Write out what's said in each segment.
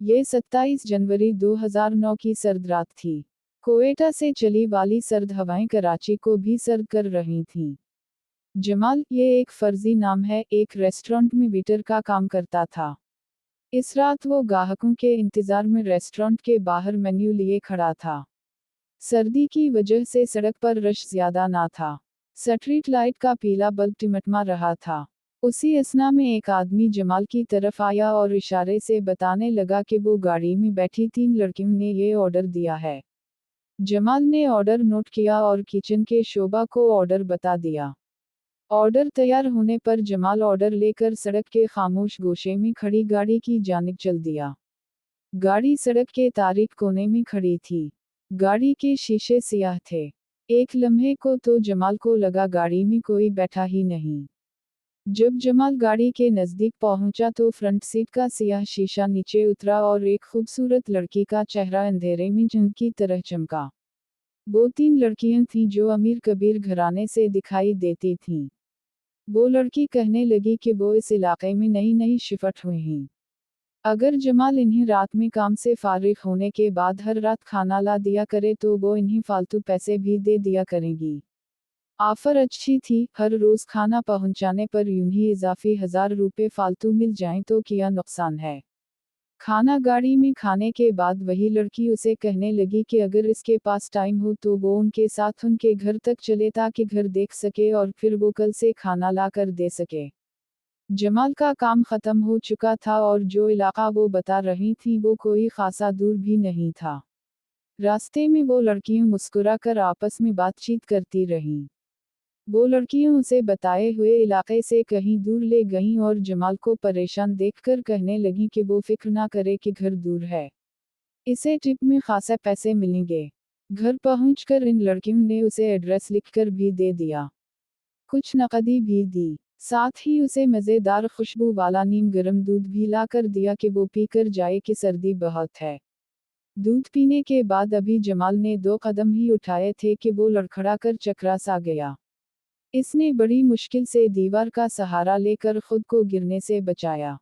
ये 27 जनवरी 2009 की सर्द रात थी। कोएटा से चली वाली सर्द हवाएं कराची को भी सर्द कर रही थीं। जमाल, ये एक फर्जी नाम है, एक रेस्टोरेंट में वेटर का काम करता था। इस रात वो ग्राहकों के इंतजार में रेस्टोरेंट के बाहर मेन्यू लिए खड़ा था। सर्दी की वजह से सड़क पर रश ज्यादा ना था। स्ट्रीट लाइट का पीला बल्ब टिमटिमा रहा था। उसी असना में एक आदमी जमाल की तरफ आया और इशारे से बताने लगा कि वो गाड़ी में बैठी 3 लड़कियों ने ये ऑर्डर दिया है। जमाल ने ऑर्डर नोट किया और किचन के शोबा को ऑर्डर बता दिया। ऑर्डर तैयार होने पर जमाल ऑर्डर लेकर सड़क के खामोश गोशे में खड़ी गाड़ी की जानिब चल दिया। गाड़ी सड़क के तारीक कोने में खड़ी थी। गाड़ी के शीशे सियाह थे। एक लम्हे को तो जमाल को लगा गाड़ी में कोई बैठा ही नहीं। जब जमाल गाड़ी के नजदीक पहुंचा तो फ्रंट सीट का सियाह शीशा नीचे उतरा और एक खूबसूरत लड़की का चेहरा अंधेरे में चांद की तरह चमका। वो 3 लड़कियां थीं जो अमीर कबीर घराने से दिखाई देती थीं। वो लड़की कहने लगी कि वो इस इलाके में नई शिफ्ट हुई हैं। अगर जमाल इन्हें रात में काम से फारिग होने के बाद हर रात खाना ला दिया करे तो वो इन्हें फालतू पैसे भी दे दिया करेंगी। ऑफर अच्छी थी, हर रोज खाना पहुंचाने पर यूं ही इजाफी 1000 रुपए फालतू मिल जाएं तो क्या नुकसान है। खाना गाड़ी में खाने के बाद वही लड़की उसे कहने लगी कि अगर इसके पास टाइम हो तो वो उनके साथ उनके घर तक चले ताकि घर देख सके और फिर वो कल से खाना ला कर दे सके। जमाल का काम खत्म हो चुका था और जो इलाका वो बता रही थी वो कोई खासा दूर भी नहीं था। रास्ते में वो लड़कियां मुस्कुरा कर आपस में बातचीत करती रहीं। वो लड़कियां उसे बताए हुए इलाके से कहीं दूर ले गईं और जमाल को परेशान देखकर कहने लगीं कि वो फिक्र ना करे कि घर दूर है, इसे टिप में खासे पैसे मिलेंगे। घर पहुंचकर इन लड़कियों ने उसे एड्रेस लिखकर भी दे दिया। कुछ नकदी भी दी। साथ ही उसे मज़ेदार खुशबू वाला नीम गर्म दूध भी ला कर दिया कि वो पीकर जाए कि सर्दी बहुत है। दूध पीने के बाद अभी जमाल ने 2 कदम ही उठाए थे कि वो लड़खड़ा कर चकरा सा गया। इसने बड़ी मुश्किल से दीवार का सहारा लेकर खुद को गिरने से बचाया।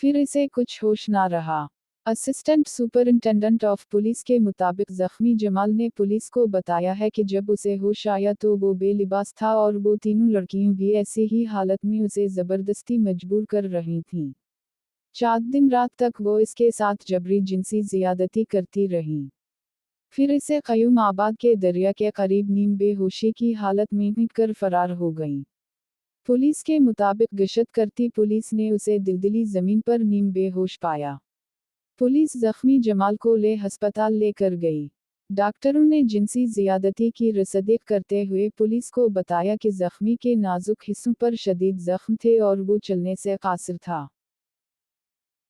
फिर इसे कुछ होश ना रहा। असिस्टेंट सुपरिंटेंडेंट ऑफ पुलिस के मुताबिक जख्मी जमाल ने पुलिस को बताया है कि जब उसे होश आया तो वो बेलिबास था और वो तीनों लड़कियां भी ऐसी ही हालत में उसे जबरदस्ती मजबूर कर रही थीं। 4 दिन रात तक वो इसके साथ जबरी जिनसी जियादती करती रही। फिर इसे क़यूम आबाद के दरिया के करीब नीम बेहोशी की हालत में पीट कर फरार हो गई। पुलिस के मुताबिक गश्त करती पुलिस ने उसे दिलदली जमीन पर नीम बेहोश पाया। पुलिस जख्मी जमाल को ले अस्पताल लेकर गई। डॉक्टरों ने जिनसी जियादती की रसदेक करते हुए पुलिस को बताया कि जख्मी के नाजुक हिस्सों पर शदीद जख्म थे और वो चलने से कासिर था।